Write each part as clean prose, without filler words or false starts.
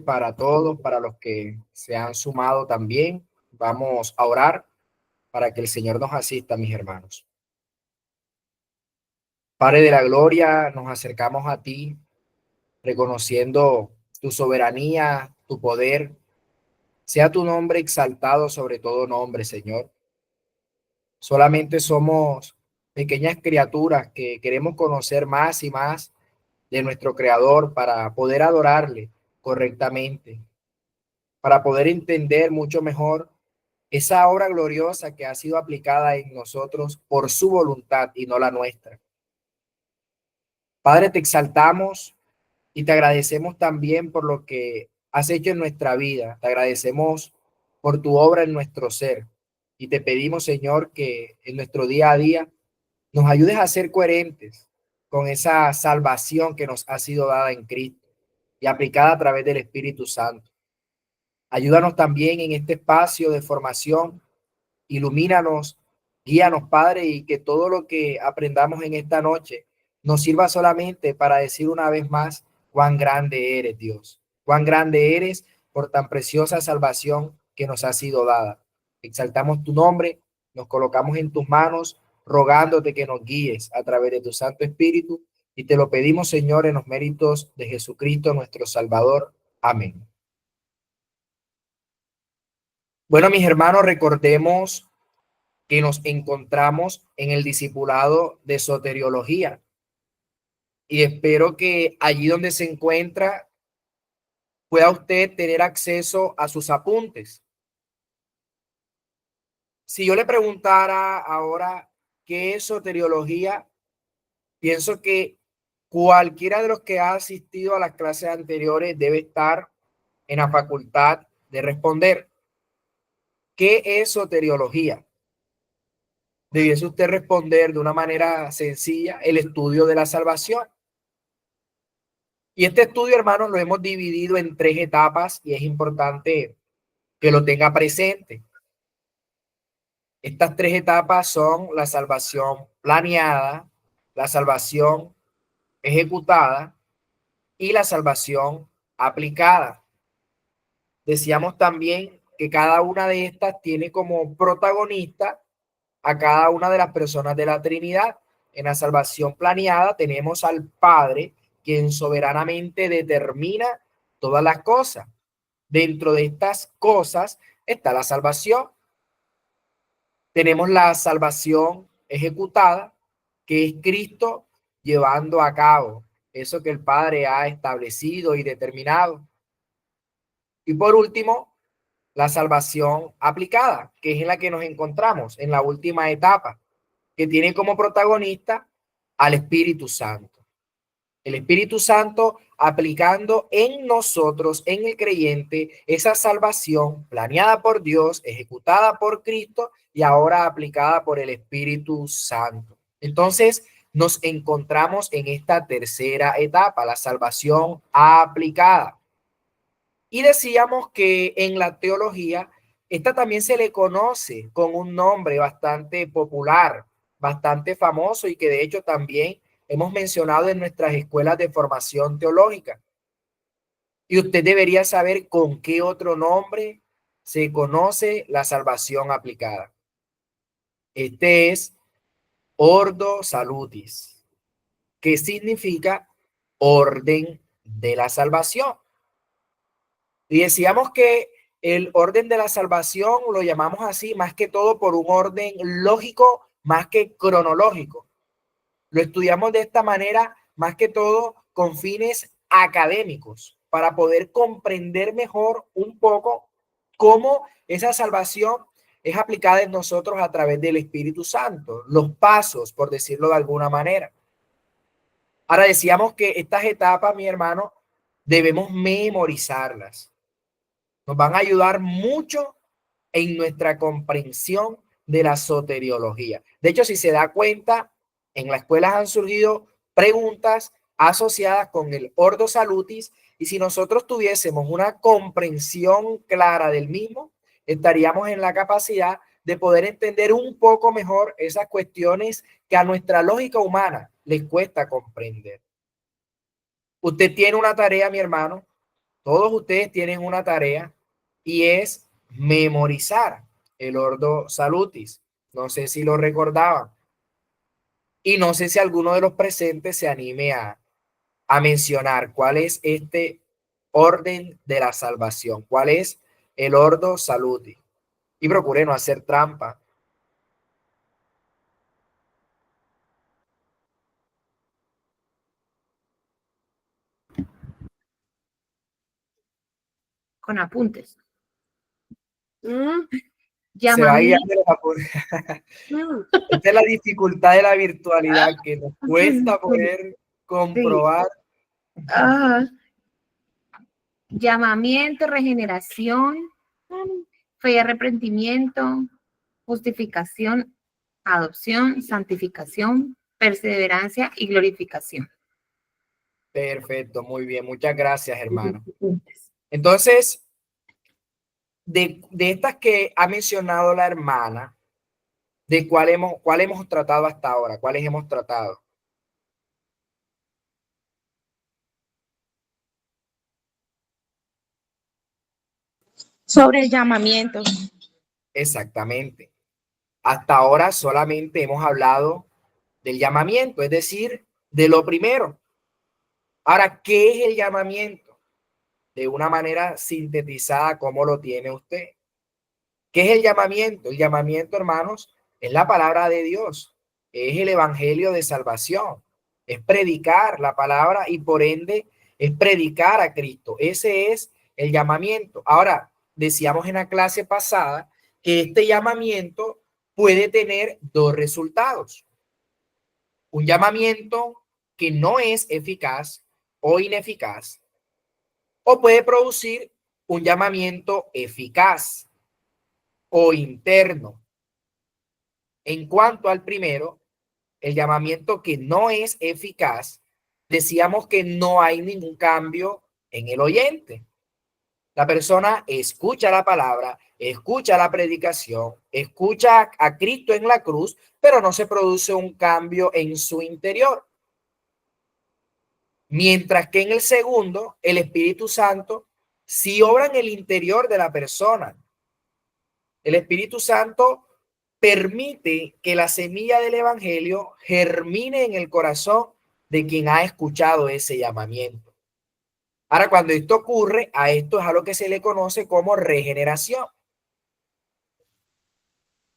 Para todos, para los que se han sumado también. Vamos a orar para que el Señor nos asista, mis hermanos. Padre de la gloria, nos acercamos a ti, reconociendo tu soberanía, tu poder. Sea tu nombre exaltado sobre todo nombre, Señor. Solamente somos pequeñas criaturas que queremos conocer más y más de nuestro Creador para poder adorarle correctamente, para poder entender mucho mejor esa obra gloriosa que ha sido aplicada en nosotros por su voluntad y no la nuestra. Padre, te exaltamos y te agradecemos también por lo que has hecho en nuestra vida. Te agradecemos por tu obra en nuestro ser. Y te pedimos, Señor, que en nuestro día a día nos ayudes a ser coherentes con esa salvación que nos ha sido dada en Cristo y aplicada a través del Espíritu Santo. Ayúdanos también en este espacio de formación. Ilumínanos, guíanos, Padre, y que todo lo que aprendamos en esta noche nos sirva solamente para decir una vez más cuán grande eres, Dios, cuán grande eres por tan preciosa salvación que nos ha sido dada. Exaltamos tu nombre, nos colocamos en tus manos, rogándote que nos guíes a través de tu Santo Espíritu, y te lo pedimos, Señor, en los méritos de Jesucristo, nuestro Salvador. Amén. Bueno, mis hermanos, recordemos que nos encontramos en el discipulado de soteriología, y espero que allí donde se encuentra pueda usted tener acceso a sus apuntes. Si yo le preguntara ahora qué es soteriología, pienso que cualquiera de los que ha asistido a las clases anteriores debe estar en la facultad de responder. ¿Qué es soteriología? Debiese usted responder de una manera sencilla: el estudio de la salvación. Y este estudio, hermanos, lo hemos dividido en 3 etapas y es importante que lo tenga presente. Estas 3 etapas son la salvación planeada, la salvación ejecutada y la salvación aplicada. Decíamos también que cada una de estas tiene como protagonista a cada una de las personas de la Trinidad. En la salvación planeada tenemos al Padre, quien soberanamente determina todas las cosas. Dentro de estas cosas está la salvación. Tenemos la salvación ejecutada, que es Cristo llevando a cabo eso que el Padre ha establecido y determinado. Y por último, la salvación aplicada, que es en la que nos encontramos en la última etapa, que tiene como protagonista al Espíritu Santo. El Espíritu Santo aplicando en nosotros, en el creyente, esa salvación planeada por Dios, ejecutada por Cristo y ahora aplicada por el Espíritu Santo. Entonces, nos encontramos en esta tercera etapa, la salvación aplicada. Y decíamos que en la teología, esta también se le conoce con un nombre bastante popular, bastante famoso, y que de hecho también hemos mencionado en nuestras escuelas de formación teológica. Y usted debería saber con qué otro nombre se conoce la salvación aplicada. Este es Ordo Salutis, que significa orden de la salvación. Y decíamos que el orden de la salvación lo llamamos así más que todo por un orden lógico más que cronológico. Lo estudiamos de esta manera más que todo con fines académicos para poder comprender mejor un poco cómo esa salvación es aplicada en nosotros a través del Espíritu Santo, los pasos, por decirlo de alguna manera. Ahora decíamos que estas etapas, mi hermano, debemos memorizarlas. Nos van a ayudar mucho en nuestra comprensión de la soteriología. De hecho, si se da cuenta, en las escuelas han surgido preguntas asociadas con el Ordo Salutis, y si nosotros tuviésemos una comprensión clara del mismo, estaríamos en la capacidad de poder entender un poco mejor esas cuestiones que a nuestra lógica humana les cuesta comprender. Usted tiene una tarea, mi hermano, Todos ustedes tienen una tarea y es memorizar el Ordo Salutis. No sé si lo recordaban. Y no sé si alguno de los presentes se anime a mencionar cuál es este orden de la salvación, cuál es el Ordo Salutis. Y procure no hacer trampa. Con apuntes. Se va a guiar Llamamiento. de los apuntes. Esta es la dificultad de la virtualidad, que nos cuesta poder comprobar. Llamamiento, regeneración, fe y arrepentimiento, justificación, adopción, santificación, perseverancia y glorificación. Perfecto, muy bien. Muchas gracias, hermano. Entonces, de estas que ha mencionado la hermana, ¿de cuál hemos tratado hasta ahora? ¿Cuáles hemos tratado? Sobre el llamamiento. Exactamente. Hasta ahora solamente hemos hablado del llamamiento, es decir, de lo primero. Ahora, ¿qué es el llamamiento? De una manera sintetizada, ¿cómo lo tiene usted? ¿Qué es el llamamiento? El llamamiento, hermanos, es la palabra de Dios, es el evangelio de salvación, es predicar la palabra y por ende es predicar a Cristo. Ese es el llamamiento. Ahora, decíamos en la clase pasada que este llamamiento puede tener dos resultados. Un llamamiento que no es eficaz o ineficaz, o puede producir un llamamiento eficaz o interno. En cuanto al primero, el llamamiento que no es eficaz, decíamos que no hay ningún cambio en el oyente. La persona escucha la palabra, escucha la predicación, escucha a Cristo en la cruz, pero no se produce un cambio en su interior. Mientras que en el segundo, el Espíritu Santo sí obra en el interior de la persona. El Espíritu Santo permite que la semilla del evangelio germine en el corazón de quien ha escuchado ese llamamiento. Ahora, cuando esto ocurre, a esto es a lo que se le conoce como regeneración.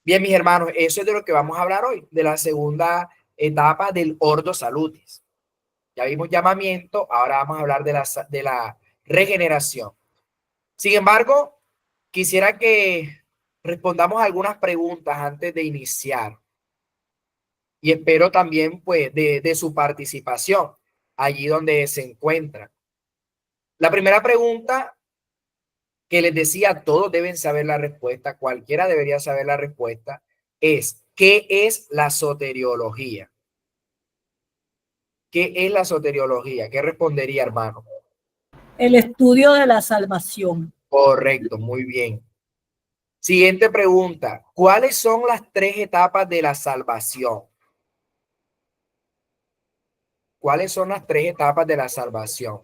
Bien, mis hermanos, eso es de lo que vamos a hablar hoy, de la segunda etapa del Ordo Salutis. Ya vimos llamamiento, ahora vamos a hablar de la regeneración. Sin embargo, quisiera que respondamos algunas preguntas antes de iniciar. Y espero también pues de su participación allí donde se encuentra. La primera pregunta que les decía, todos deben saber la respuesta, cualquiera debería saber la respuesta, es ¿qué es la soteriología? ¿Qué es la soteriología? ¿Qué respondería, hermano? El estudio de la salvación. Correcto, muy bien. Siguiente pregunta, ¿cuáles son las tres etapas de la salvación? ¿Cuáles son las tres etapas de la salvación?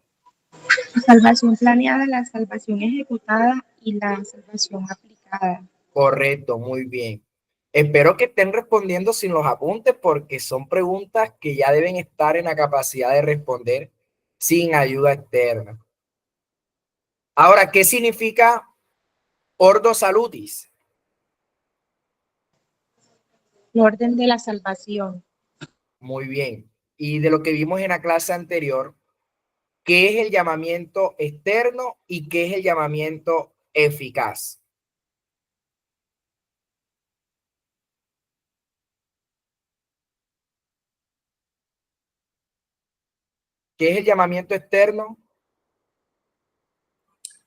La salvación planeada, la salvación ejecutada y la salvación aplicada. Correcto, muy bien. Espero que estén respondiendo sin los apuntes porque son preguntas que ya deben estar en la capacidad de responder sin ayuda externa. Ahora, ¿qué significa Ordo Salutis? El orden de la salvación. Muy bien. Y de lo que vimos en la clase anterior, ¿qué es el llamamiento externo y qué es el llamamiento eficaz? ¿Qué es el llamamiento externo?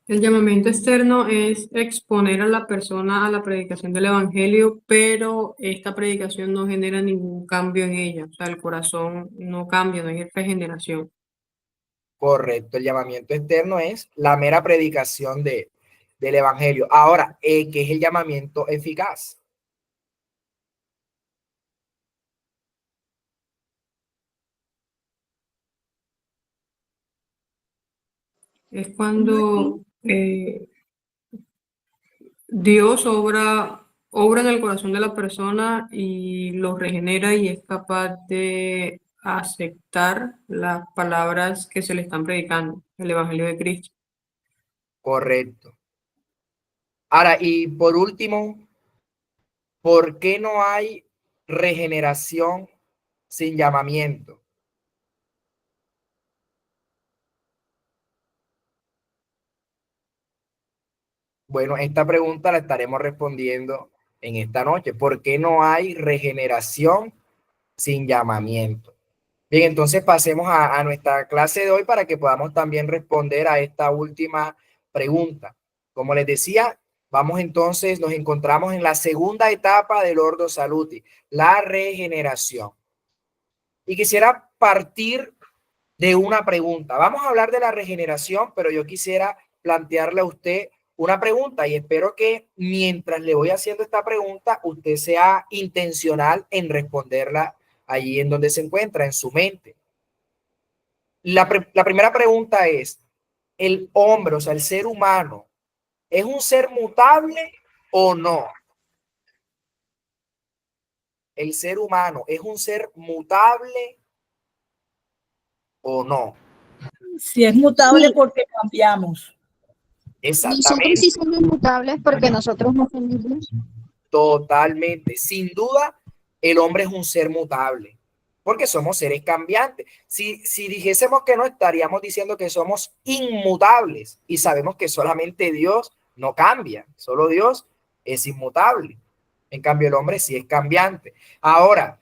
El llamamiento externo es exponer a la persona a la predicación del evangelio, pero esta predicación no genera ningún cambio en ella, o sea, el corazón no cambia, no hay regeneración. Correcto, el llamamiento externo es la mera predicación del evangelio. Ahora, ¿qué es el llamamiento eficaz? Es cuando Dios obra en el corazón de la persona y lo regenera y es capaz de aceptar las palabras que se le están predicando, el Evangelio de Cristo. Correcto. Ahora, y por último, ¿por qué no hay regeneración sin llamamiento? Bueno, esta pregunta la estaremos respondiendo en esta noche. ¿Por qué no hay regeneración sin llamamiento? Bien, entonces pasemos a nuestra clase de hoy para que podamos también responder a esta última pregunta. Como les decía, vamos entonces, nos encontramos en la segunda etapa del Ordo Salutis, la regeneración. Y quisiera partir de una pregunta. Vamos a hablar de la regeneración, pero yo quisiera plantearle a usted una pregunta y espero que mientras le voy haciendo esta pregunta, usted sea intencional en responderla allí en donde se encuentra, en su mente. La primera pregunta es, ¿el hombre, o sea, el ser humano, es un ser mutable o no? ¿El ser humano es un ser mutable o no? Si es mutable Sí, porque cambiamos. nosotros Exactamente. sí somos mutables porque nosotros no somos Dios. Totalmente. Sin duda, el hombre es un ser mutable, porque somos seres cambiantes. Si dijésemos que no, estaríamos diciendo que somos inmutables y sabemos que solamente Dios no cambia, solo Dios es inmutable. En cambio, el hombre sí es cambiante. Ahora,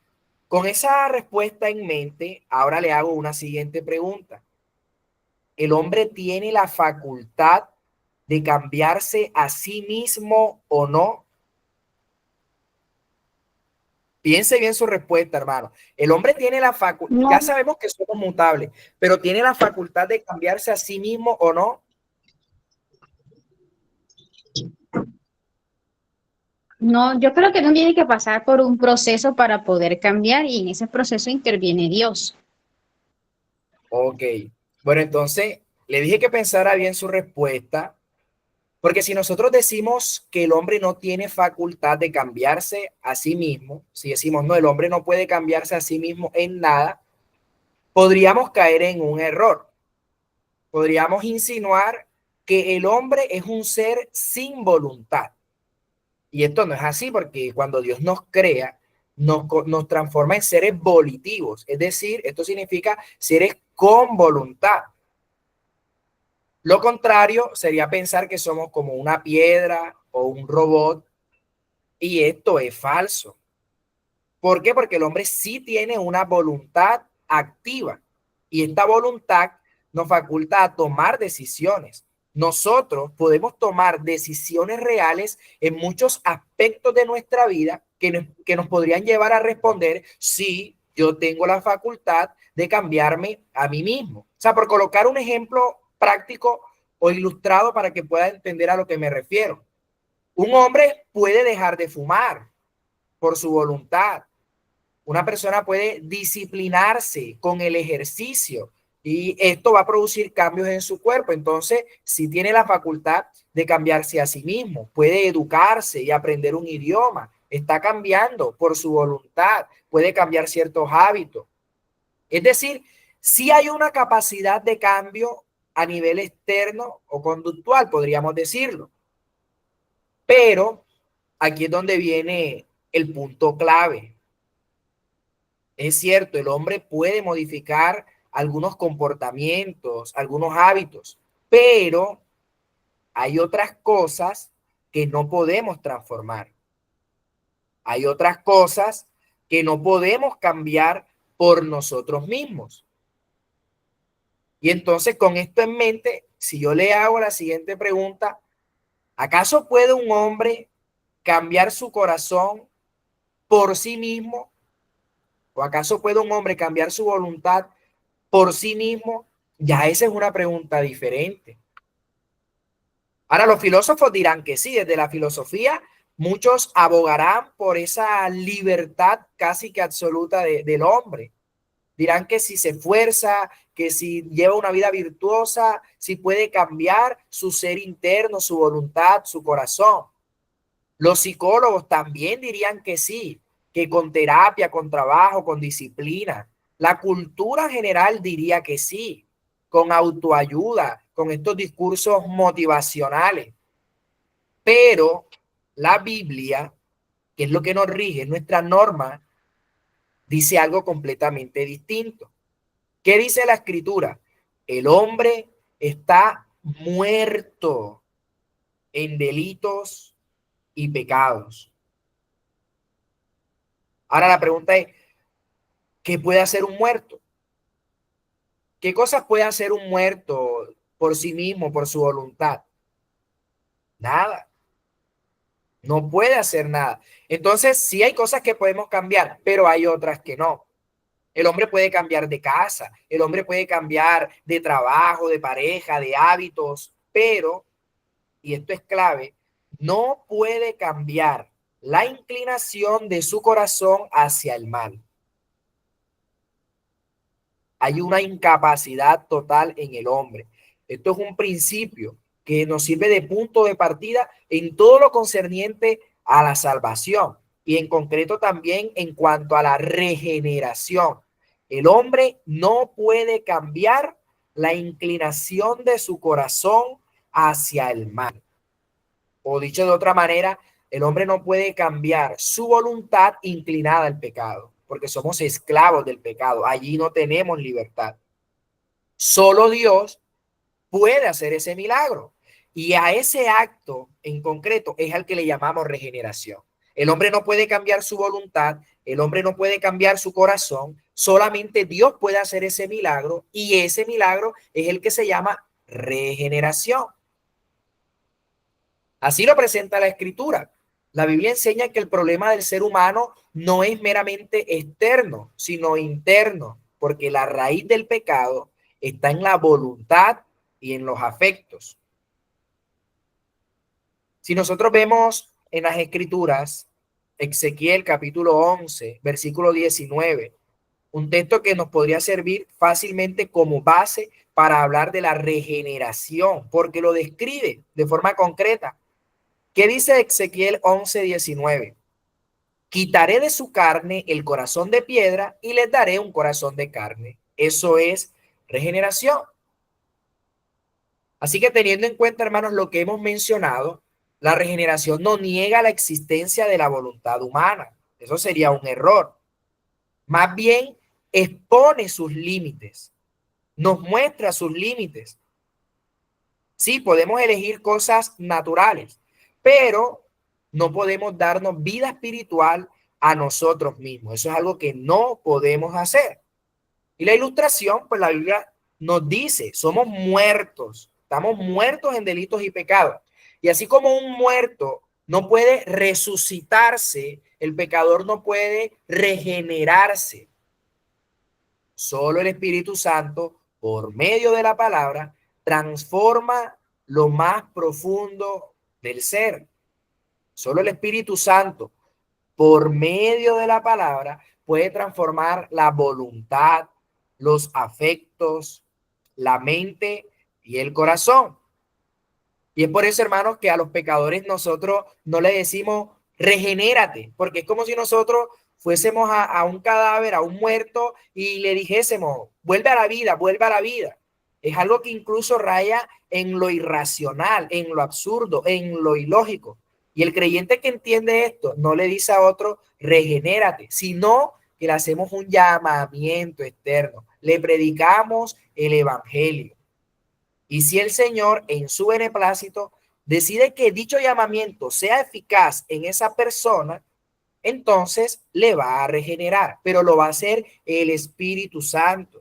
con esa respuesta en mente, ahora le hago una siguiente pregunta. ¿El hombre tiene la facultad de cambiarse a sí mismo o no? Piense bien su respuesta, hermano. El hombre tiene la facultad, No, ya sabemos que somos mutables, pero tiene la facultad de cambiarse a sí mismo o no. no, yo creo que no tiene que pasar por un proceso para poder cambiar y en ese proceso interviene Dios. Ok. Bueno, entonces le dije que pensara bien su respuesta, porque si nosotros decimos que el hombre no tiene facultad de cambiarse a sí mismo, si decimos no, el hombre no puede cambiarse a sí mismo en nada, podríamos caer en un error. Podríamos insinuar que el hombre es un ser sin voluntad. Y esto no es así porque cuando Dios nos crea, nos transforma en seres volitivos. Es decir, esto significa seres con voluntad. Lo contrario sería pensar que somos como una piedra o un robot. Y esto es falso. ¿Por qué? Porque el hombre sí tiene una voluntad activa. Y esta voluntad nos faculta a tomar decisiones. Nosotros podemos tomar decisiones reales en muchos aspectos de nuestra vida que nos podrían llevar a responder si yo tengo la facultad de cambiarme a mí mismo. O sea, por colocar un ejemplo práctico o ilustrado para que pueda entender a lo que me refiero. Un hombre puede dejar de fumar por su voluntad. Una persona puede disciplinarse con el ejercicio y esto va a producir cambios en su cuerpo. Entonces, si tiene la facultad de cambiarse a sí mismo, puede educarse y aprender un idioma, está cambiando por su voluntad, puede cambiar ciertos hábitos. Es decir, si hay una capacidad de cambio a nivel externo o conductual, podríamos decirlo. Pero aquí es donde viene el punto clave. Es cierto, el hombre puede modificar algunos comportamientos, algunos hábitos, pero hay otras cosas que no podemos transformar. Hay otras cosas que no podemos cambiar por nosotros mismos. Y entonces, con esto en mente, si yo le hago la siguiente pregunta, ¿acaso puede un hombre cambiar su corazón por sí mismo? ¿O acaso puede un hombre cambiar su voluntad por sí mismo? Ya esa es una pregunta diferente. Ahora, los filósofos dirán que sí, desde la filosofía, muchos abogarán por esa libertad casi que absoluta del hombre. Dirán que si se esfuerza, que si lleva una vida virtuosa, si puede cambiar su ser interno, su voluntad, su corazón. Los psicólogos también dirían que sí, que con terapia, con trabajo, con disciplina. La cultura general diría que sí, con autoayuda, con estos discursos motivacionales. Pero la Biblia, que es lo que nos rige, nuestra norma, dice algo completamente distinto. ¿Qué dice la Escritura? El hombre está muerto en delitos y pecados. Ahora la pregunta es, ¿qué puede hacer un muerto? ¿Qué cosas puede hacer un muerto por sí mismo, por su voluntad? Nada. No puede hacer nada. Entonces, sí hay cosas que podemos cambiar, pero hay otras que no. El hombre puede cambiar de casa, el hombre puede cambiar de trabajo, de pareja, de hábitos, pero, y esto es clave, no puede cambiar la inclinación de su corazón hacia el mal. Hay una incapacidad total en el hombre. Esto es un principio que nos sirve de punto de partida en todo lo concerniente a la salvación y en concreto también en cuanto a la regeneración. El hombre no puede cambiar la inclinación de su corazón hacia el mal. O dicho de otra manera, el hombre no puede cambiar su voluntad inclinada al pecado, porque somos esclavos del pecado. Allí no tenemos libertad. Solo Dios puede hacer ese milagro. Y a ese acto en concreto es al que le llamamos regeneración. El hombre no puede cambiar su voluntad, el hombre no puede cambiar su corazón, solamente Dios puede hacer ese milagro y ese milagro es el que se llama regeneración. Así lo presenta la Escritura. La Biblia enseña que el problema del ser humano no es meramente externo, sino interno, porque la raíz del pecado está en la voluntad y en los afectos. Si nosotros vemos en las Escrituras, Ezequiel capítulo 11, versículo 19, un texto que nos podría servir fácilmente como base para hablar de la regeneración, porque lo describe de forma concreta. ¿Qué dice Ezequiel 11, 19? Quitaré de su carne el corazón de piedra y les daré un corazón de carne. Eso es regeneración. Así que teniendo en cuenta, hermanos, lo que hemos mencionado, la regeneración no niega la existencia de la voluntad humana. Eso sería un error. Más bien, expone sus límites, nos muestra sus límites. Sí, podemos elegir cosas naturales, pero no podemos darnos vida espiritual a nosotros mismos. Eso es algo que no podemos hacer. Y la ilustración, pues la Biblia nos dice, somos muertos, estamos muertos en delitos y pecados. Y así como un muerto no puede resucitarse, el pecador no puede regenerarse. Solo el Espíritu Santo, por medio de la palabra, transforma lo más profundo del ser. Solo el Espíritu Santo, por medio de la palabra, puede transformar la voluntad, los afectos, la mente y el corazón. Y es por eso, hermanos, que a los pecadores nosotros no le decimos regenérate, porque es como si nosotros fuésemos a un cadáver, a un muerto, y le dijésemos, vuelve a la vida, vuelve a la vida. Es algo que incluso raya en lo irracional, en lo absurdo, en lo ilógico. Y el creyente que entiende esto no le dice a otro, regenérate, sino que le hacemos un llamamiento externo. Le predicamos el evangelio. Y si el Señor, en su beneplácito, decide que dicho llamamiento sea eficaz en esa persona, entonces le va a regenerar, pero lo va a hacer el Espíritu Santo.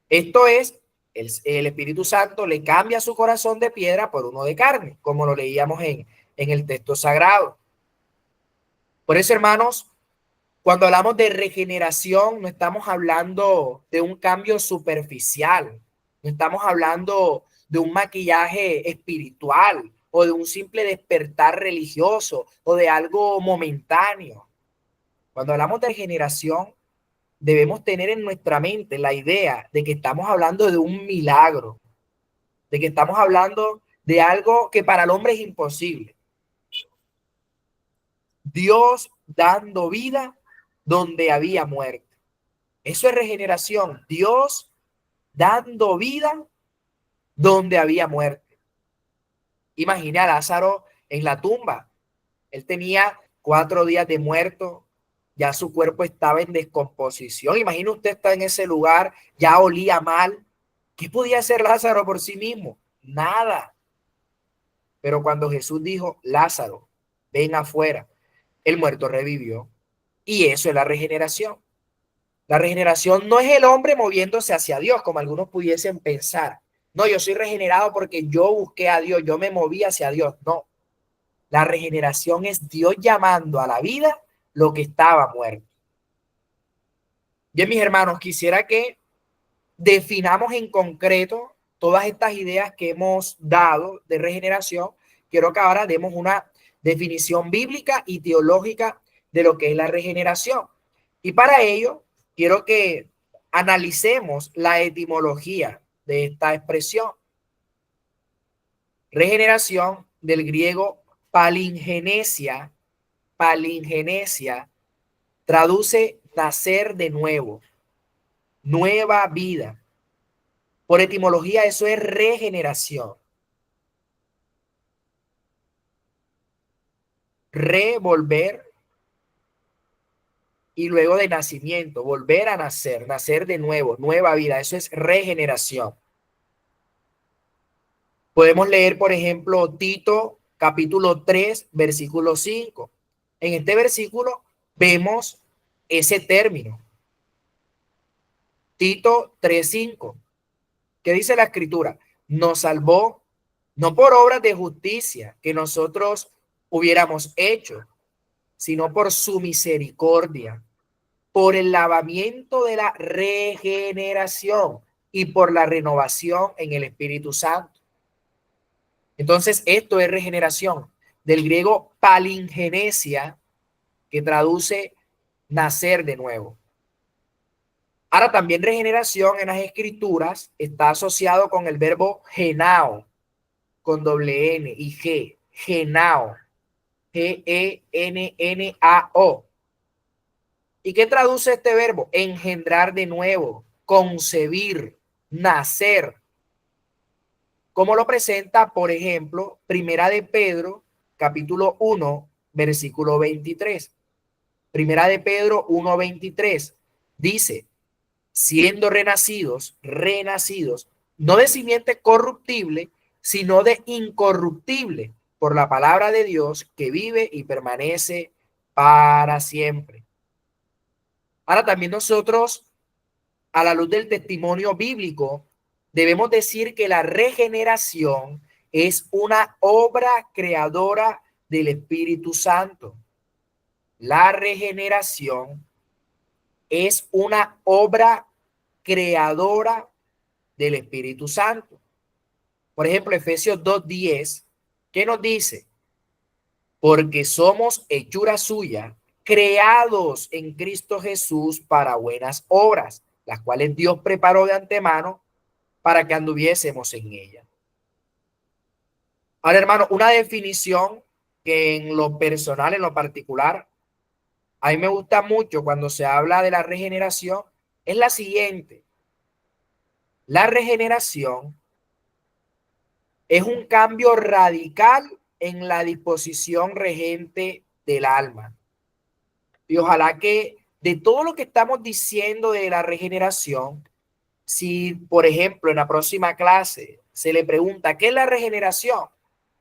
Esto es, el Espíritu Santo le cambia su corazón de piedra por uno de carne, como lo leíamos en el texto sagrado. Por eso, hermanos, cuando hablamos de regeneración, no estamos hablando de un cambio superficial, no estamos hablando de un maquillaje espiritual o de un simple despertar religioso o de algo momentáneo. Cuando hablamos de regeneración, debemos tener en nuestra mente la idea de que estamos hablando de un milagro, de que estamos hablando de algo que para el hombre es imposible. Dios dando vida donde había muerte. Eso es regeneración. Dios dando vida donde había muerte. Imagina a Lázaro en la tumba. Él tenía 4 días de muerto. Ya su cuerpo estaba en descomposición. Imagina usted estar en ese lugar, ya olía mal. ¿Qué podía hacer Lázaro por sí mismo? Nada. Pero cuando Jesús dijo, Lázaro, ven afuera, el muerto revivió. Y eso es la regeneración. La regeneración no es el hombre moviéndose hacia Dios, como algunos pudiesen pensar. No, yo soy regenerado porque yo busqué a Dios, yo me moví hacia Dios. No, la regeneración es Dios llamando a la vida lo que estaba muerto. Bien, mis hermanos, quisiera que definamos en concreto todas estas ideas que hemos dado de regeneración. Quiero que ahora demos una definición bíblica y teológica de lo que es la regeneración. Y para ello, quiero que analicemos la etimología de esta expresión. Regeneración, del griego palingenesia, traduce nacer de nuevo, nueva vida. Por etimología, eso es regeneración. Revolver y luego de nacimiento, volver a nacer, nacer de nuevo, nueva vida. Eso es regeneración. Podemos leer, por ejemplo, Tito capítulo 3, versículo 5. En este versículo vemos ese término. Tito 3:5. ¿Qué dice la escritura? Nos salvó no por obras de justicia que nosotros hubiéramos hecho, sino por su misericordia, por el lavamiento de la regeneración y por la renovación en el Espíritu Santo. Entonces, esto es regeneración, del griego palingenesia, que traduce nacer de nuevo. Ahora, también regeneración en las escrituras está asociado con el verbo genao, con doble N y G, genao, G-E-N-N-A-O. ¿Y qué traduce este verbo? Engendrar de nuevo, concebir, nacer. Como lo presenta, por ejemplo, Primera de Pedro, capítulo 1, versículo 23. Primera de Pedro 1:23 dice, siendo renacidos, no de simiente corruptible, sino de incorruptible, por la palabra de Dios que vive y permanece para siempre. Ahora también nosotros, a la luz del testimonio bíblico, debemos decir que la regeneración es una obra creadora del Espíritu Santo. La regeneración es una obra creadora del Espíritu Santo. Por ejemplo, Efesios 2:10, ¿qué nos dice? Porque somos hechura suya, creados en Cristo Jesús para buenas obras, las cuales Dios preparó de antemano para que anduviésemos en ella. Ahora, hermano, una definición que en lo personal, en lo particular, a mí me gusta mucho cuando se habla de la regeneración, es la siguiente. La regeneración es un cambio radical en la disposición regente del alma. Y ojalá que de todo lo que estamos diciendo de la regeneración, si, por ejemplo, en la próxima clase se le pregunta ¿qué es la regeneración?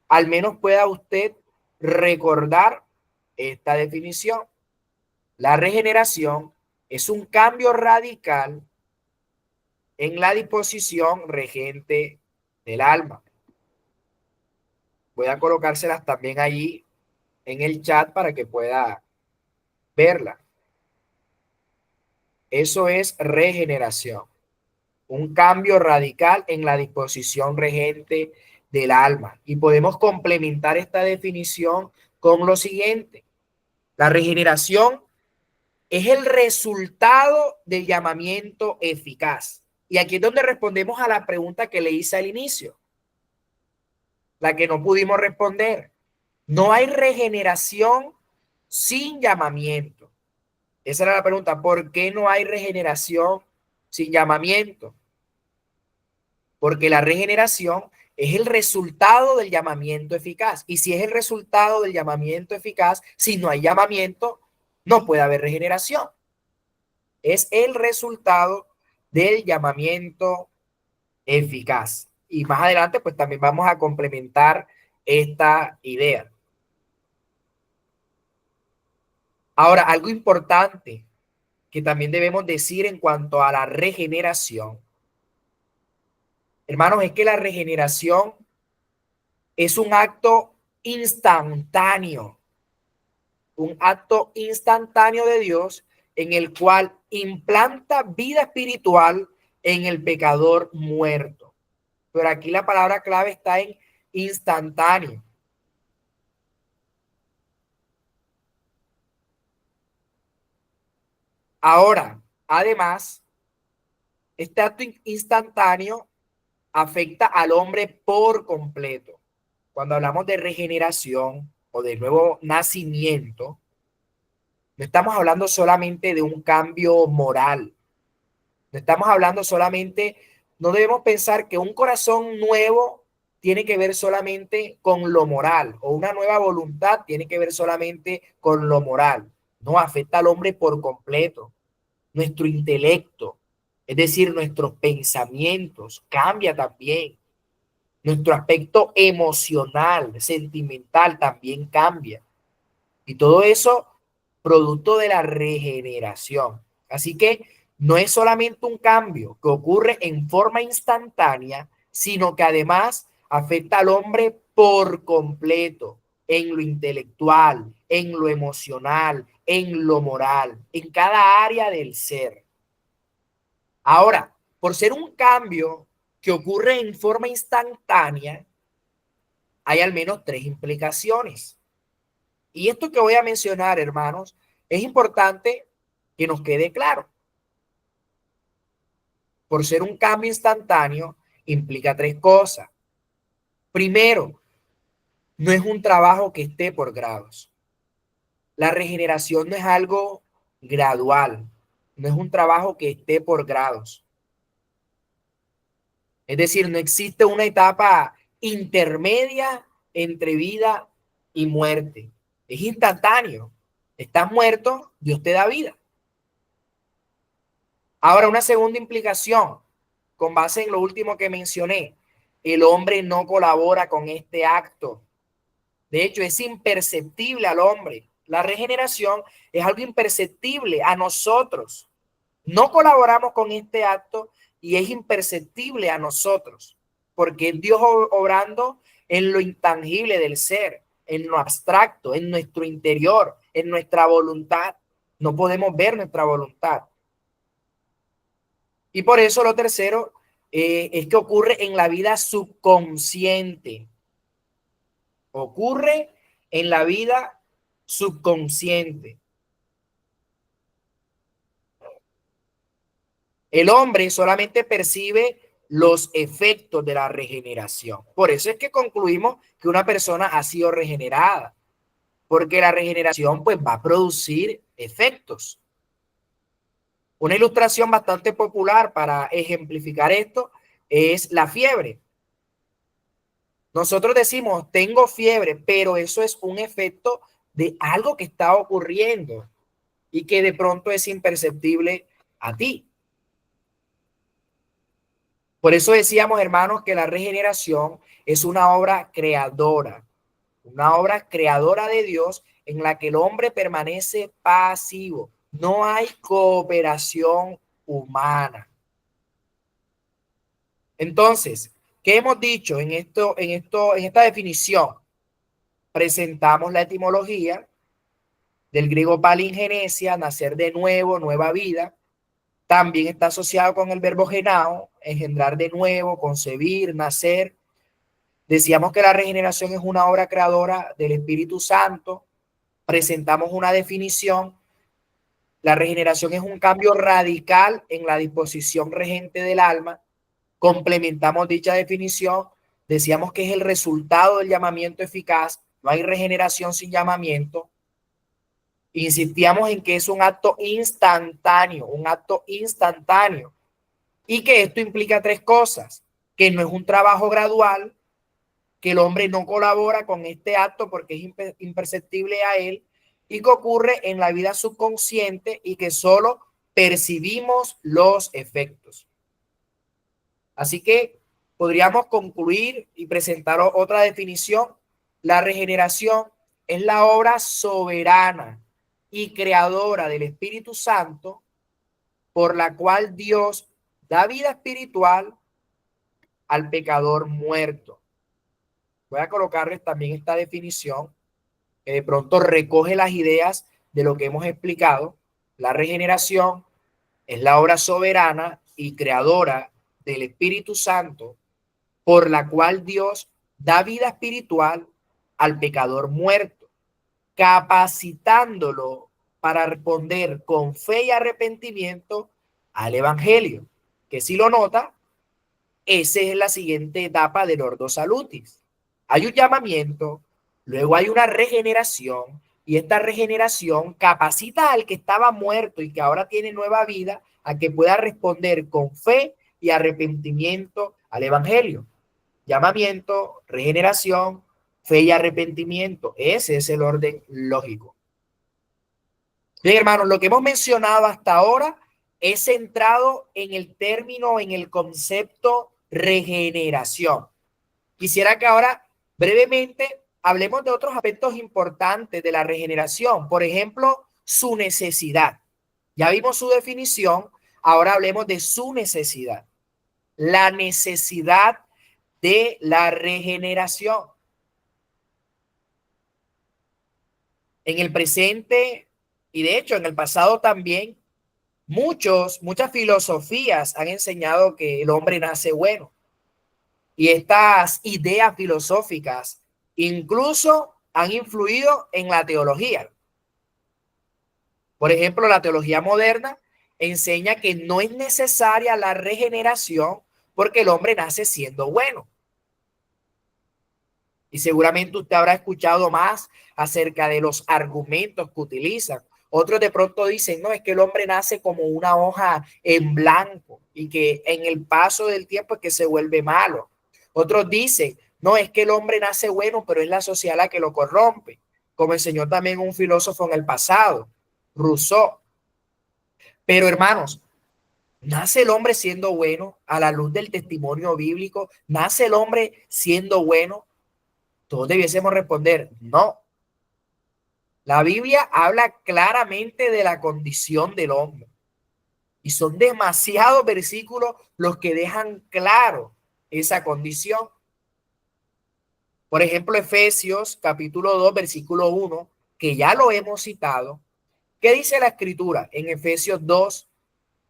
Al menos pueda usted recordar esta definición. La regeneración es un cambio radical en la disposición regente del alma. Voy a colocárselas también allí en el chat para que pueda verla. Eso es regeneración. Un cambio radical en la disposición regente del alma. Y podemos complementar esta definición con lo siguiente. La regeneración es el resultado del llamamiento eficaz. Y aquí es donde respondemos a la pregunta que le hice al inicio, la que no pudimos responder. No hay regeneración sin llamamiento. Esa era la pregunta. ¿Por qué no hay regeneración sin llamamiento? Porque la regeneración es el resultado del llamamiento eficaz. Y si es el resultado del llamamiento eficaz, si no hay llamamiento, no puede haber regeneración. Es el resultado del llamamiento eficaz. Y más adelante, pues también vamos a complementar esta idea. Ahora, algo importante que también debemos decir en cuanto a la regeneración, hermanos, es que la regeneración es un acto instantáneo de Dios en el cual implanta vida espiritual en el pecador muerto. Pero aquí la palabra clave está en instantáneo. Ahora, además, este acto instantáneo afecta al hombre por completo. Cuando hablamos de regeneración o de nuevo nacimiento, no estamos hablando solamente de un cambio moral. No estamos hablando solamente, no debemos pensar que un corazón nuevo tiene que ver solamente con lo moral o una nueva voluntad tiene que ver solamente con lo moral. No, afecta al hombre por completo. Nuestro intelecto, es decir, nuestros pensamientos, cambia también. Nuestro aspecto emocional, sentimental también cambia. Y todo eso producto de la regeneración. Así que no es solamente un cambio que ocurre en forma instantánea, sino que además afecta al hombre por completo, en lo intelectual, en lo emocional, en lo moral, en cada área del ser. Ahora, por ser un cambio que ocurre en forma instantánea, hay al menos 3 implicaciones. Y esto que voy a mencionar, hermanos, es importante que nos quede claro. Por ser un cambio instantáneo, implica 3 cosas. Primero, no es un trabajo que esté por grados. La regeneración no es algo gradual, no es un trabajo que esté por grados. Es decir, no existe una etapa intermedia entre vida y muerte. Es instantáneo. Estás muerto, Dios te da vida. Ahora, una segunda implicación, con base en lo último que mencioné, el hombre no colabora con este acto. De hecho, es imperceptible al hombre. La regeneración es algo imperceptible a nosotros. No colaboramos con este acto y es imperceptible a nosotros, porque es Dios obrando en lo intangible del ser, en lo abstracto, en nuestro interior, en nuestra voluntad. No podemos ver nuestra voluntad. Y por eso lo tercero es que ocurre en la vida subconsciente. Ocurre en la vida subconsciente. El hombre solamente percibe los efectos de la regeneración. Por eso es que concluimos que una persona ha sido regenerada, porque la regeneración pues va a producir efectos. Una ilustración bastante popular para ejemplificar esto es la fiebre. Nosotros decimos, tengo fiebre, pero eso es un efecto de algo que está ocurriendo y que de pronto es imperceptible a ti. Por eso decíamos, hermanos, que la regeneración es una obra creadora de Dios en la que el hombre permanece pasivo. No hay cooperación humana. Entonces, ¿qué hemos dicho en esta definición? Presentamos la etimología del griego palingenesia, nacer de nuevo, nueva vida. También está asociado con el verbo genao, engendrar de nuevo, concebir, nacer. Decíamos que la regeneración es una obra creadora del Espíritu Santo. Presentamos una definición. La regeneración es un cambio radical en la disposición regente del alma. Complementamos dicha definición. Decíamos que es el resultado del llamamiento eficaz. No hay regeneración sin llamamiento. Insistíamos en que es un acto instantáneo, y que esto implica tres cosas: que no es un trabajo gradual, que el hombre no colabora con este acto porque es imperceptible a él, y que ocurre en la vida subconsciente y que solo percibimos los efectos. Así que podríamos concluir y presentar otra definición. La regeneración es la obra soberana y creadora del Espíritu Santo por la cual Dios da vida espiritual al pecador muerto. Voy a colocarles también esta definición que de pronto recoge las ideas de lo que hemos explicado. La regeneración es la obra soberana y creadora del Espíritu Santo por la cual Dios da vida espiritual al pecador muerto, capacitándolo para responder con fe y arrepentimiento al Evangelio, que si lo nota, esa es la siguiente etapa del Ordo Salutis. Hay un llamamiento, luego hay una regeneración, y esta regeneración capacita al que estaba muerto y que ahora tiene nueva vida a que pueda responder con fe y arrepentimiento al Evangelio. Llamamiento, regeneración, fe y arrepentimiento. Ese es el orden lógico. Bien, hermanos, lo que hemos mencionado hasta ahora es centrado en el término, en el concepto regeneración. Quisiera que ahora brevemente hablemos de otros aspectos importantes de la regeneración. Por ejemplo, su necesidad. Ya vimos su definición, ahora hablemos de su necesidad. La necesidad de la regeneración. En el presente y de hecho en el pasado también, muchas filosofías han enseñado que el hombre nace bueno. Y estas ideas filosóficas incluso han influido en la teología. Por ejemplo, la teología moderna enseña que no es necesaria la regeneración porque el hombre nace siendo bueno. Y seguramente usted habrá escuchado más acerca de los argumentos que utilizan. Otros de pronto dicen, no, es que el hombre nace como una hoja en blanco y que en el paso del tiempo es que se vuelve malo. Otros dicen, no, es que el hombre nace bueno, pero es la sociedad la que lo corrompe, como enseñó también un filósofo en el pasado, Rousseau. Pero hermanos, ¿nace el hombre siendo bueno a la luz del testimonio bíblico? ¿Nace el hombre siendo bueno? Todos debiésemos responder, no. La Biblia habla claramente de la condición del hombre. Y son demasiados versículos los que dejan claro esa condición. Por ejemplo, Efesios capítulo 2, versículo 1, que ya lo hemos citado. ¿Qué dice la Escritura en Efesios 2,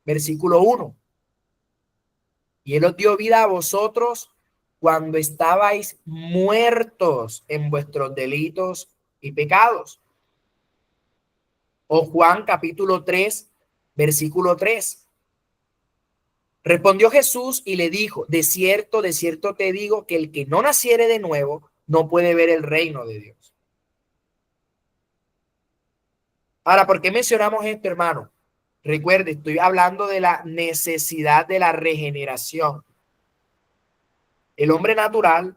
versículo 1? Y Él os dio vida a vosotros cuando estabais muertos en vuestros delitos y pecados. O Juan capítulo 3, versículo 3. Respondió Jesús y le dijo, de cierto te digo que el que no naciere de nuevo no puede ver el reino de Dios. Ahora, ¿por qué mencionamos esto, hermano? Recuerde, estoy hablando de la necesidad de la regeneración. El hombre natural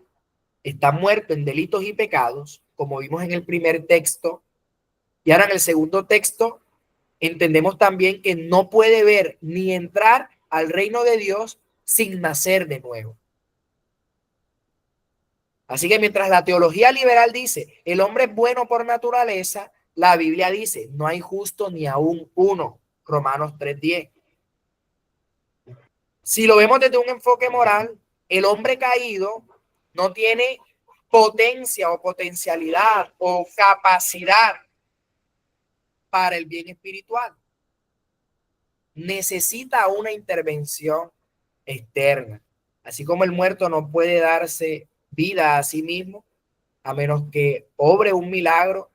está muerto en delitos y pecados, como vimos en el primer texto. Y ahora en el segundo texto entendemos también que no puede ver ni entrar al reino de Dios sin nacer de nuevo. Así que mientras la teología liberal dice el hombre es bueno por naturaleza, la Biblia dice no hay justo ni aún uno. Romanos 3:10. Si lo vemos desde un enfoque moral, el hombre caído no tiene potencia o potencialidad o capacidad para el bien espiritual. Necesita una intervención externa. Así como el muerto no puede darse vida a sí mismo, a menos que obre un milagro,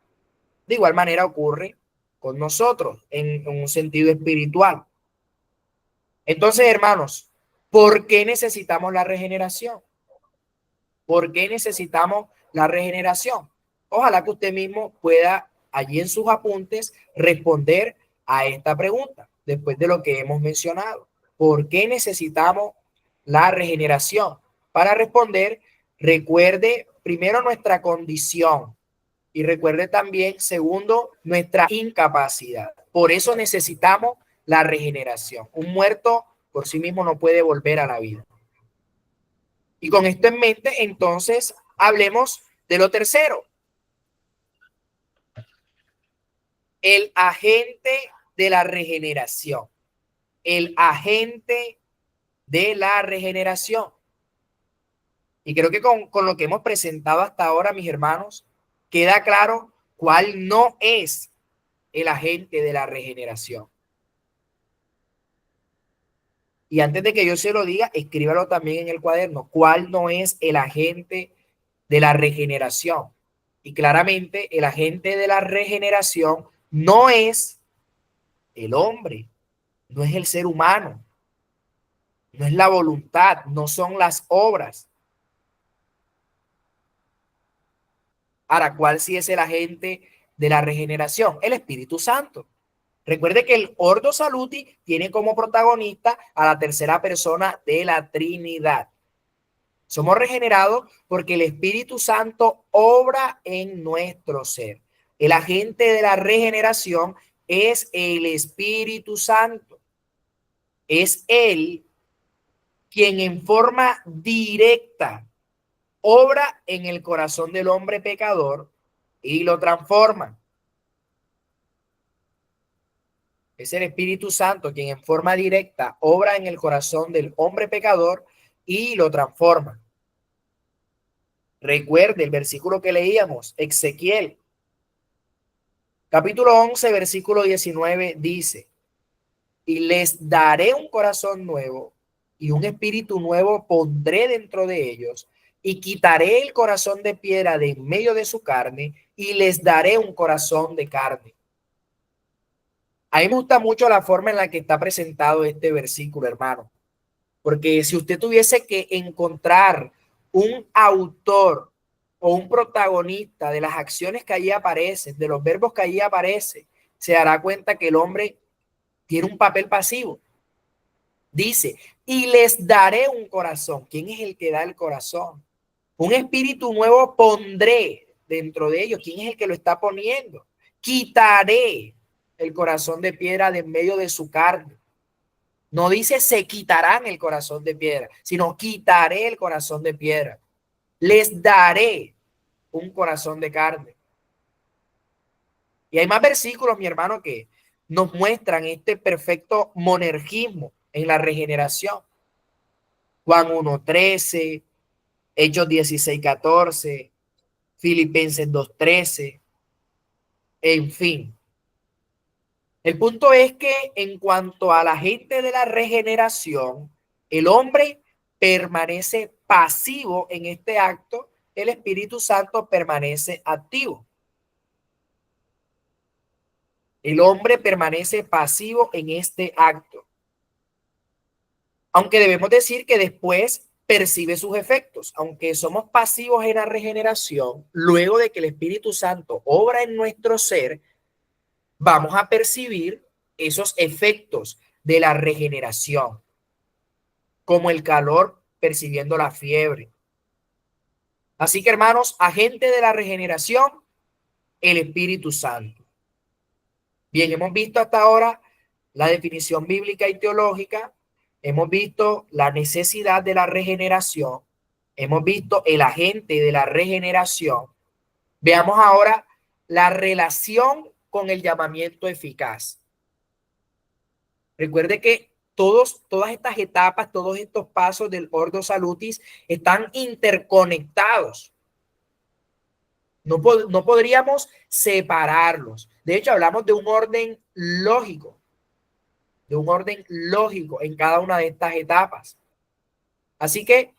de igual manera ocurre con nosotros en un sentido espiritual. Entonces, hermanos, ¿por qué necesitamos la regeneración? ¿Por qué necesitamos la regeneración? Ojalá que usted mismo pueda allí en sus apuntes responder a esta pregunta después de lo que hemos mencionado. ¿Por qué necesitamos la regeneración? Para responder, recuerde primero nuestra condición y recuerde también, segundo, nuestra incapacidad. Por eso necesitamos la regeneración. Un muerto por sí mismo no puede volver a la vida. Y con esto en mente, entonces, hablemos de lo tercero. El agente de la regeneración. El agente de la regeneración. Y creo que con lo que hemos presentado hasta ahora, mis hermanos, queda claro cuál no es el agente de la regeneración. Y antes de que yo se lo diga, escríbalo también en el cuaderno. ¿Cuál no es el agente de la regeneración? Y claramente el agente de la regeneración no es el hombre, no es el ser humano, no es la voluntad, no son las obras. Ahora, ¿cuál sí es el agente de la regeneración? El Espíritu Santo. Recuerde que el Ordo Salutis tiene como protagonista a la tercera persona de la Trinidad. Somos regenerados porque el Espíritu Santo obra en nuestro ser. El agente de la regeneración es el Espíritu Santo. Es Él quien en forma directa obra en el corazón del hombre pecador y lo transforma. Es el Espíritu Santo quien en forma directa obra en el corazón del hombre pecador y lo transforma. Recuerde el versículo que leíamos, Ezequiel, capítulo 11, versículo 19, dice: y les daré un corazón nuevo y un espíritu nuevo pondré dentro de ellos y quitaré el corazón de piedra de en medio de su carne y les daré un corazón de carne. A mí me gusta mucho la forma en la que está presentado este versículo, hermano, porque si usted tuviese que encontrar un autor o un protagonista de las acciones que allí aparecen, de los verbos que allí aparecen, se dará cuenta que el hombre tiene un papel pasivo. Dice, y les daré un corazón. ¿Quién es el que da el corazón? Un espíritu nuevo pondré dentro de ellos. ¿Quién es el que lo está poniendo? Quitaré el corazón de piedra de en medio de su carne. No dice se quitarán el corazón de piedra, sino quitaré el corazón de piedra. Les daré un corazón de carne. Y hay más versículos, mi hermano, que nos muestran este perfecto monergismo en la regeneración. Juan 1:13, Hechos 16:14, Filipenses 2:13, en fin. El punto es que en cuanto a la gente de la regeneración, el hombre permanece pasivo en este acto, el Espíritu Santo permanece activo. El hombre permanece pasivo en este acto. Aunque debemos decir que después percibe sus efectos. Aunque somos pasivos en la regeneración, luego de que el Espíritu Santo obra en nuestro ser, vamos a percibir esos efectos de la regeneración, como el calor percibiendo la fiebre. Así que, hermanos, agente de la regeneración, el Espíritu Santo. Bien, hemos visto hasta ahora la definición bíblica y teológica, hemos visto la necesidad de la regeneración, hemos visto el agente de la regeneración. Veamos ahora la relación con el llamamiento eficaz. Recuerde que todas estas etapas, todos estos pasos del Ordo Salutis están interconectados. No podríamos separarlos. De hecho, hablamos de un orden lógico, en cada una de estas etapas. Así que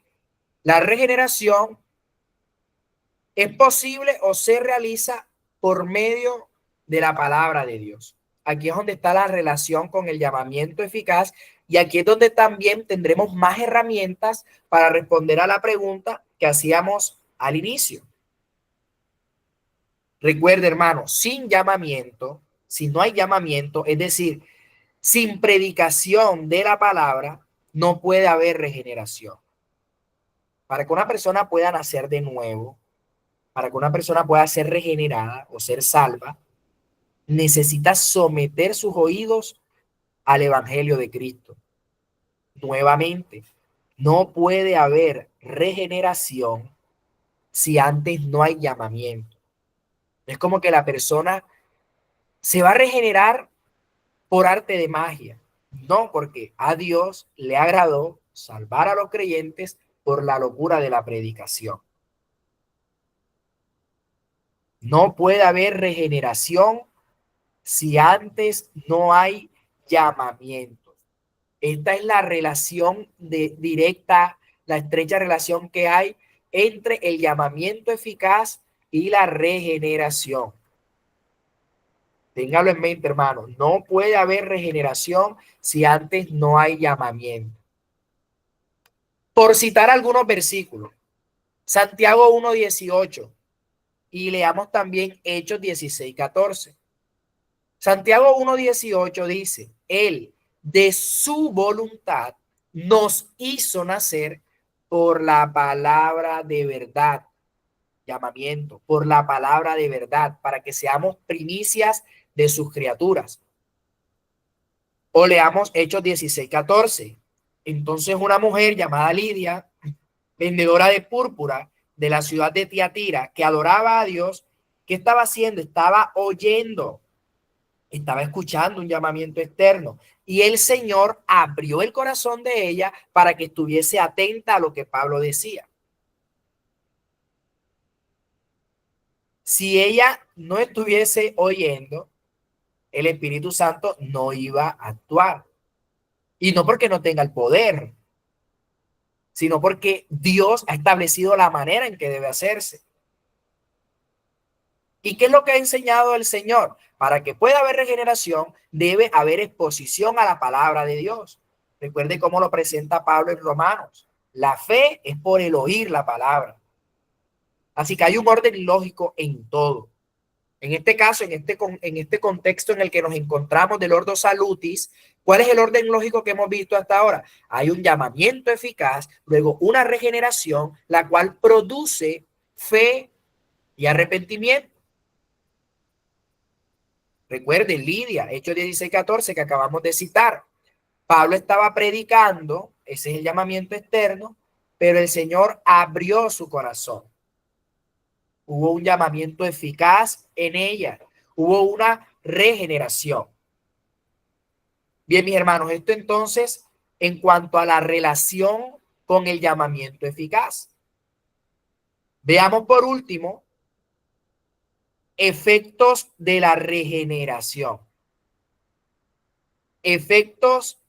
la regeneración es posible o se realiza por medio de la palabra de Dios. aquí es donde está la relación con el llamamiento eficaz y aquí es donde también tendremos más herramientas para responder a la pregunta que hacíamos al inicio. Recuerde, hermano, sin llamamiento, si no hay llamamiento, es decir, sin predicación de la palabra, no puede haber regeneración. Para que una persona pueda nacer de nuevo, para que una persona pueda ser regenerada o ser salva, necesita someter sus oídos al evangelio de Cristo. Nuevamente, no puede haber regeneración si antes no hay llamamiento. Es como que la persona se va a regenerar por arte de magia. No, porque a Dios le agradó salvar a los creyentes por la locura de la predicación. No puede haber regeneración si antes no hay llamamiento. Esta es la relación directa, la estrecha relación que hay entre el llamamiento eficaz y la regeneración. Téngalo en mente, hermano. No puede haber regeneración si antes no hay llamamiento. Por citar algunos versículos, Santiago 1:18 y leamos también Hechos 16:14. Santiago 1:18 dice, Él de su voluntad nos hizo nacer por la palabra de verdad, llamamiento, por la palabra de verdad, para que seamos primicias de sus criaturas. O leamos Hechos 16:14. Entonces una mujer llamada Lidia, vendedora de púrpura de la ciudad de Tiatira, que adoraba a Dios, ¿qué estaba haciendo? Estaba oyendo, estaba escuchando un llamamiento externo. Y el Señor abrió el corazón de ella para que estuviese atenta a lo que Pablo decía. Si ella no estuviese oyendo, el Espíritu Santo no iba a actuar. Y no porque no tenga el poder, sino porque Dios ha establecido la manera en que debe hacerse. ¿Y qué es lo que ha enseñado el Señor? Para que pueda haber regeneración, debe haber exposición a la palabra de Dios. Recuerde cómo lo presenta Pablo en Romanos. La fe es por el oír la palabra. Así que hay un orden lógico en todo. En este caso, en este contexto en el que nos encontramos del Ordo Salutis, ¿cuál es el orden lógico que hemos visto hasta ahora? Hay un llamamiento eficaz, luego una regeneración, la cual produce fe y arrepentimiento. Recuerden, Lidia, Hechos 16:14 que acabamos de citar. Pablo estaba predicando, ese es el llamamiento externo, pero el Señor abrió su corazón. Hubo un llamamiento eficaz en ella. Hubo una regeneración. Bien, mis hermanos, esto entonces en cuanto a la relación con el llamamiento eficaz. Veamos por último efectos de la regeneración. Efectos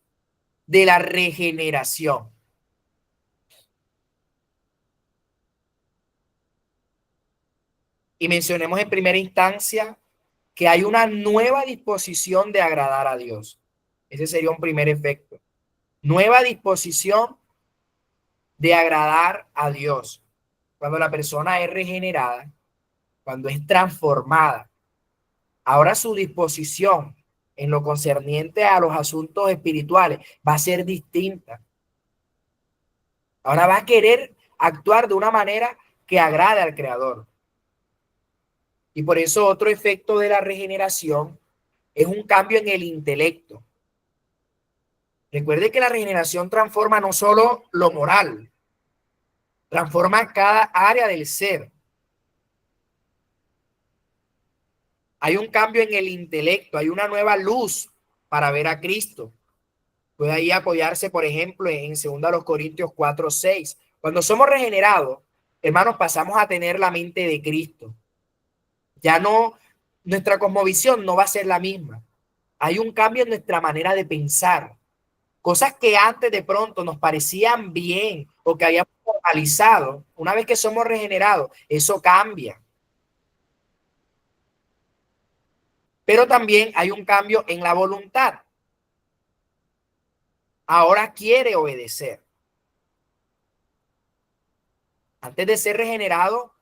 de la regeneración. Y mencionemos en primera instancia que hay una nueva disposición de agradar a Dios. Ese sería un primer efecto. Nueva disposición de agradar a Dios. Cuando la persona es regenerada, cuando es transformada, ahora su disposición en lo concerniente a los asuntos espirituales va a ser distinta. Ahora va a querer actuar de una manera que agrade al Creador. Y por eso otro efecto de la regeneración es un cambio en el intelecto. Recuerde que la regeneración transforma no solo lo moral, transforma cada área del ser. Hay un cambio en el intelecto, hay una nueva luz para ver a Cristo. Puede ahí apoyarse, por ejemplo, en 2 Corintios 4:6. Cuando somos regenerados, hermanos, pasamos a tener la mente de Cristo. Ya no, nuestra cosmovisión no va a ser la misma. Hay un cambio en nuestra manera de pensar. Cosas que antes de pronto nos parecían bien o que habíamos normalizado, una vez que somos regenerados, eso cambia. Pero también hay un cambio en la voluntad. Ahora quiere obedecer. Antes de ser regenerado,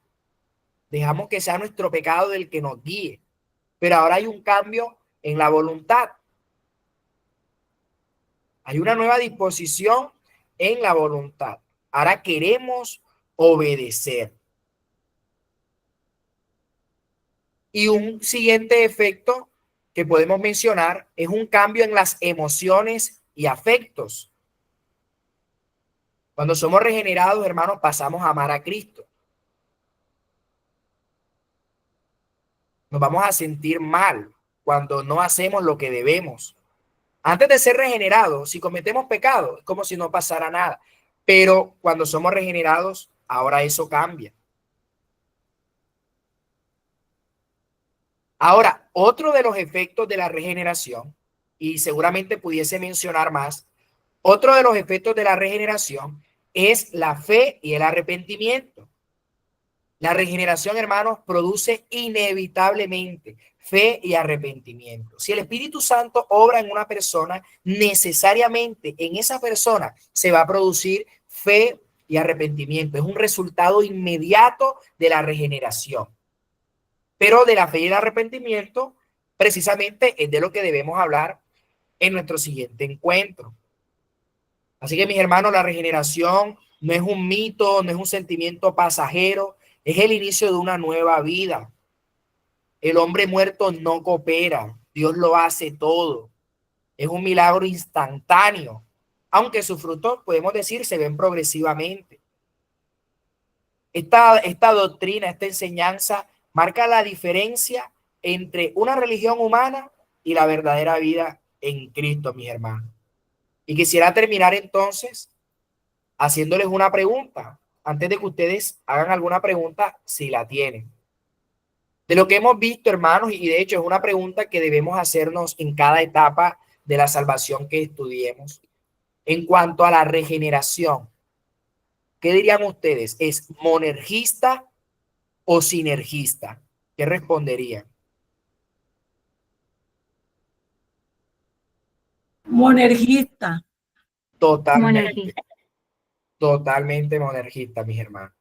dejamos que sea nuestro pecado el que nos guíe. Pero ahora hay un cambio en la voluntad. Hay una nueva disposición en la voluntad. Ahora queremos obedecer. Y un siguiente efecto que podemos mencionar es un cambio en las emociones y afectos. Cuando somos regenerados, hermanos, pasamos a amar a Cristo. Nos vamos a sentir mal cuando no hacemos lo que debemos. Antes de ser regenerados, si cometemos pecado, es como si no pasara nada. Pero cuando somos regenerados, ahora eso cambia. Ahora, otro de los efectos de la regeneración, y seguramente pudiese mencionar más, otro de los efectos de la regeneración es la fe y el arrepentimiento. La regeneración, hermanos, produce inevitablemente fe y arrepentimiento. Si el Espíritu Santo obra en una persona, necesariamente en esa persona se va a producir fe y arrepentimiento. Es un resultado inmediato de la regeneración. Pero de la fe y el arrepentimiento, precisamente es de lo que debemos hablar en nuestro siguiente encuentro. Así que, mis hermanos, la regeneración no es un mito, no es un sentimiento pasajero, es el inicio de una nueva vida. El hombre muerto no coopera, Dios lo hace todo. Es un milagro instantáneo, aunque sus frutos, podemos decir, se ven progresivamente. Esta doctrina, esta enseñanza, marca la diferencia entre una religión humana y la verdadera vida en Cristo, mis hermanos. Y quisiera terminar entonces haciéndoles una pregunta, antes de que ustedes hagan alguna pregunta, si la tienen. De lo que hemos visto, hermanos, y de hecho es una pregunta que debemos hacernos en cada etapa de la salvación que estudiemos. En cuanto a la regeneración, ¿qué dirían ustedes? ¿Es monergista o sinergista? ¿Qué responderían? Monergista. Totalmente, Monergista. totalmente monergista, mis hermanos.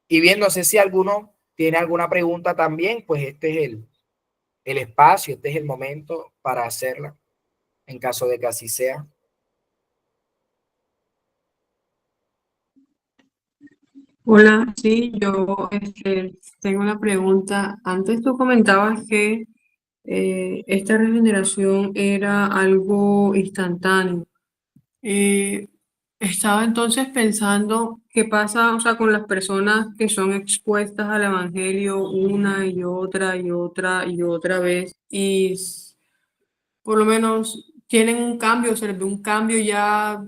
Y bien, no sé si alguno tiene alguna pregunta también, pues este es el espacio, este es el momento para hacerla, en caso de que así sea. Hola, sí, yo tengo una pregunta. Antes tú comentabas que esta regeneración era algo instantáneo. Eh, Estaba entonces pensando qué pasa, o sea, con las personas que son expuestas al evangelio una y otra y otra y otra vez y por lo menos tienen un cambio, se les ve un cambio ya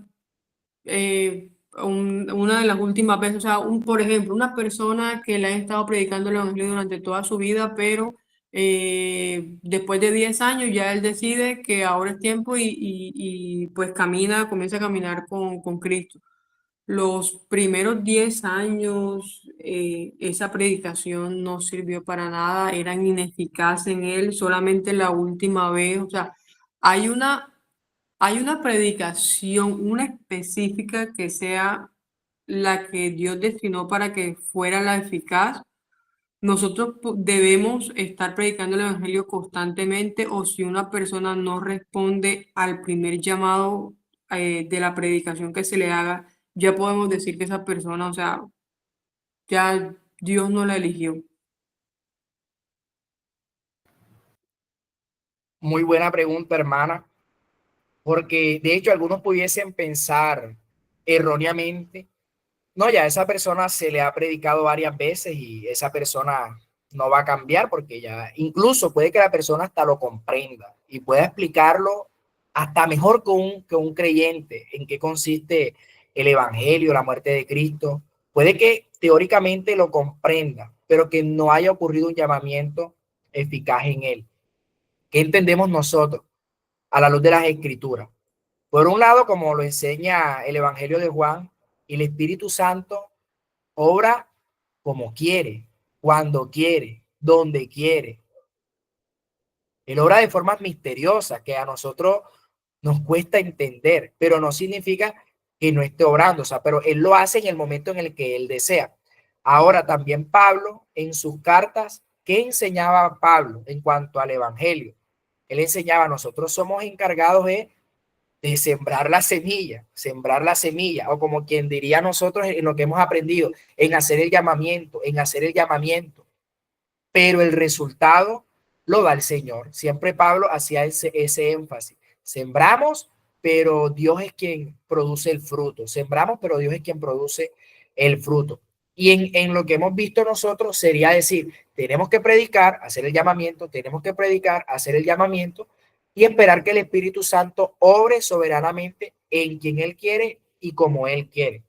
una de las últimas veces, o sea, por ejemplo, una persona que le ha estado predicando el evangelio durante toda su vida, pero después de 10 años ya él decide que ahora es tiempo y pues comienza a caminar con Cristo. Los primeros 10 años, esa predicación no sirvió para nada, eran ineficaces en él, solamente la última vez, o sea, hay hay una predicación, una específica que sea la que Dios destinó para que fuera la eficaz. Nosotros debemos estar predicando el evangelio constantemente o si una persona no responde al primer llamado de la predicación que se le haga, ya podemos decir que esa persona, o sea, ya Dios no la eligió. Muy buena pregunta, hermana, porque de hecho algunos pudiesen pensar erróneamente, no, ya esa persona se le ha predicado varias veces y esa persona no va a cambiar porque ya incluso puede que la persona hasta lo comprenda y pueda explicarlo hasta mejor que un creyente en qué consiste el evangelio, la muerte de Cristo. Puede que teóricamente lo comprenda, pero que no haya ocurrido un llamamiento eficaz en él. ¿Qué entendemos nosotros a la luz de las escrituras? Por un lado, como lo enseña el evangelio de Juan, el Espíritu Santo obra como quiere, cuando quiere, donde quiere. Él obra de formas misteriosas que a nosotros nos cuesta entender, pero no significa que no esté obrando, o sea, pero Él lo hace en el momento en el que Él desea. Ahora también Pablo, en sus cartas, ¿qué enseñaba Pablo en cuanto al evangelio? Él enseñaba, nosotros somos encargados de sembrar la semilla, o como quien diría nosotros en lo que hemos aprendido, en hacer el llamamiento, pero el resultado lo da el Señor. Siempre Pablo hacía ese énfasis. Sembramos, pero Dios es quien produce el fruto. Sembramos, pero Dios es quien produce el fruto. Y en lo que hemos visto nosotros sería decir, tenemos que predicar, hacer el llamamiento, tenemos que predicar, hacer el llamamiento y esperar que el Espíritu Santo obre soberanamente en quien Él quiere y como Él quiere.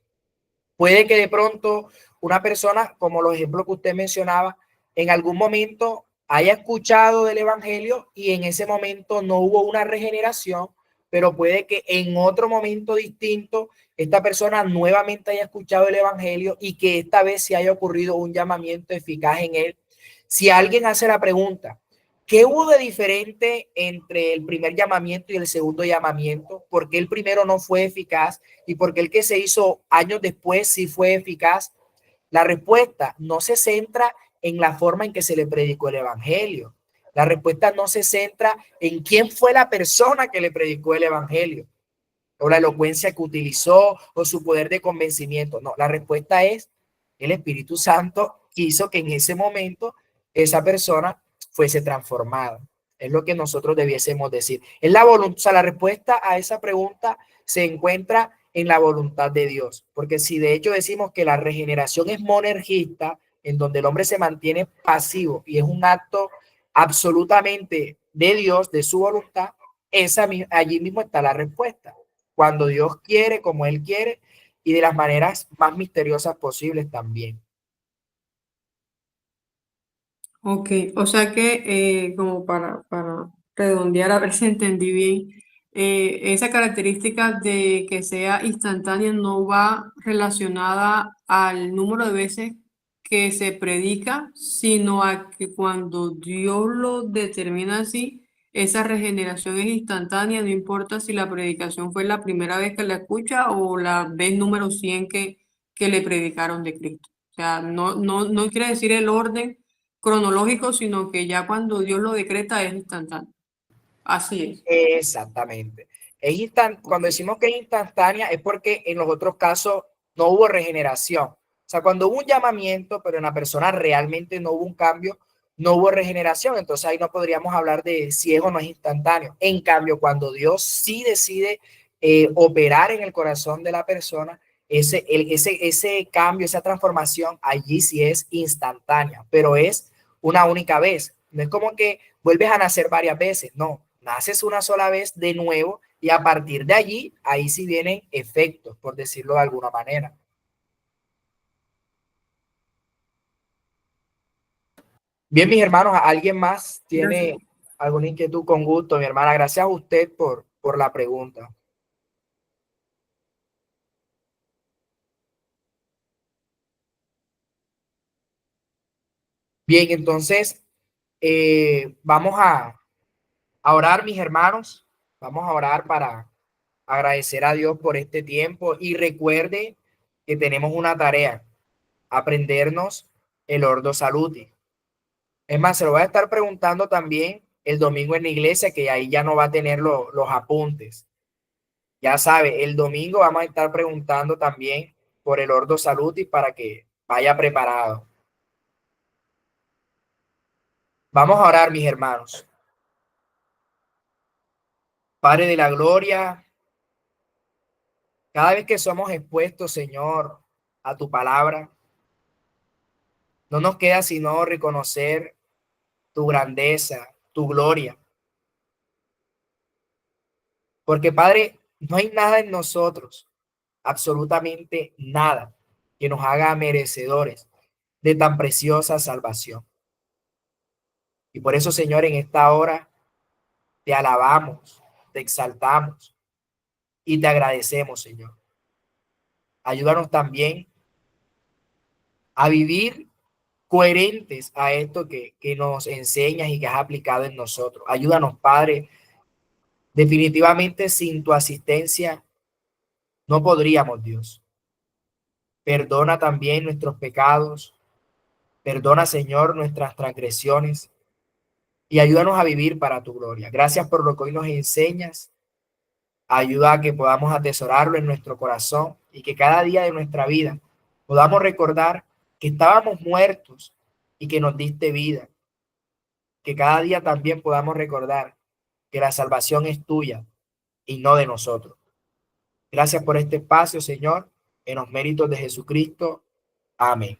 Puede que de pronto una persona, como los ejemplos que usted mencionaba, en algún momento haya escuchado del evangelio y en ese momento no hubo una regeneración, pero puede que en otro momento distinto esta persona nuevamente haya escuchado el evangelio y que esta vez se haya ocurrido un llamamiento eficaz en él. Si alguien hace la pregunta, ¿qué hubo de diferente entre el primer llamamiento y el segundo llamamiento? ¿Por qué el primero no fue eficaz y por qué el que se hizo años después sí fue eficaz? La respuesta no se centra en la forma en que se le predicó el evangelio. La respuesta no se centra en quién fue la persona que le predicó el evangelio o la elocuencia que utilizó o su poder de convencimiento. No, la respuesta es el Espíritu Santo hizo que en ese momento esa persona fuese transformada. Es lo que nosotros debiésemos decir. Es la voluntad, o sea, la respuesta a esa pregunta se encuentra en la voluntad de Dios. Porque si de hecho decimos que la regeneración es monergista, en donde el hombre se mantiene pasivo y es un acto absolutamente de Dios, de su voluntad, allí mismo está la respuesta. Cuando Dios quiere, como Él quiere, y de las maneras más misteriosas posibles también. Ok, o sea que como para redondear, a ver si entendí bien, esa característica de que sea instantánea no va relacionada al número de veces que se predica, sino a que cuando Dios lo determina así, esa regeneración es instantánea, no importa si la predicación fue la primera vez que la escucha o la vez número 100 que le predicaron de Cristo. O sea, no quiere decir el orden cronológico, sino que ya cuando Dios lo decreta es instantáneo. Así es. Exactamente. Cuando decimos que es instantánea es porque en los otros casos no hubo regeneración. O sea, cuando hubo un llamamiento, pero en la persona realmente no hubo un cambio, no hubo regeneración. Entonces ahí no podríamos hablar de si es o no es instantáneo. En cambio, cuando Dios sí decide operar en el corazón de la persona, ese cambio, esa transformación, allí sí es instantánea, pero es una única vez. No es como que vuelves a nacer varias veces, no, naces una sola vez de nuevo y a partir de allí, ahí sí vienen efectos, por decirlo de alguna manera. Bien, mis hermanos, ¿alguien más Gracias. tiene alguna inquietud? Con gusto, mi hermana. Gracias a usted por la pregunta. Bien, entonces, vamos a orar, mis hermanos. Vamos a orar para agradecer a Dios por este tiempo y recuerde que tenemos una tarea, aprendernos el Ordo Saluti. Es más, se lo voy a estar preguntando también el domingo en la iglesia, que ahí ya no va a tener los apuntes. Ya sabe, el domingo vamos a estar preguntando también por el Ordo Saluti para que vaya preparado. Vamos a orar, mis hermanos. Padre de la gloria, cada vez que somos expuestos, Señor, a tu palabra, no nos queda sino reconocer tu grandeza, tu gloria. Porque, Padre, no hay nada en nosotros, absolutamente nada, que nos haga merecedores de tan preciosa salvación. Y por eso, Señor, en esta hora te alabamos, te exaltamos y te agradecemos, Señor. Ayúdanos también a vivir coherentes a esto que nos enseñas y que has aplicado en nosotros. Ayúdanos, Padre. Definitivamente sin tu asistencia no podríamos, Dios. Perdona también nuestros pecados. Perdona, Señor, nuestras transgresiones y ayúdanos a vivir para tu gloria. Gracias por lo que hoy nos enseñas. Ayuda a que podamos atesorarlo en nuestro corazón y que cada día de nuestra vida podamos recordar que estábamos muertos y que nos diste vida. Que cada día también podamos recordar que la salvación es tuya y no de nosotros. Gracias por este espacio, Señor, en los méritos de Jesucristo. Amén.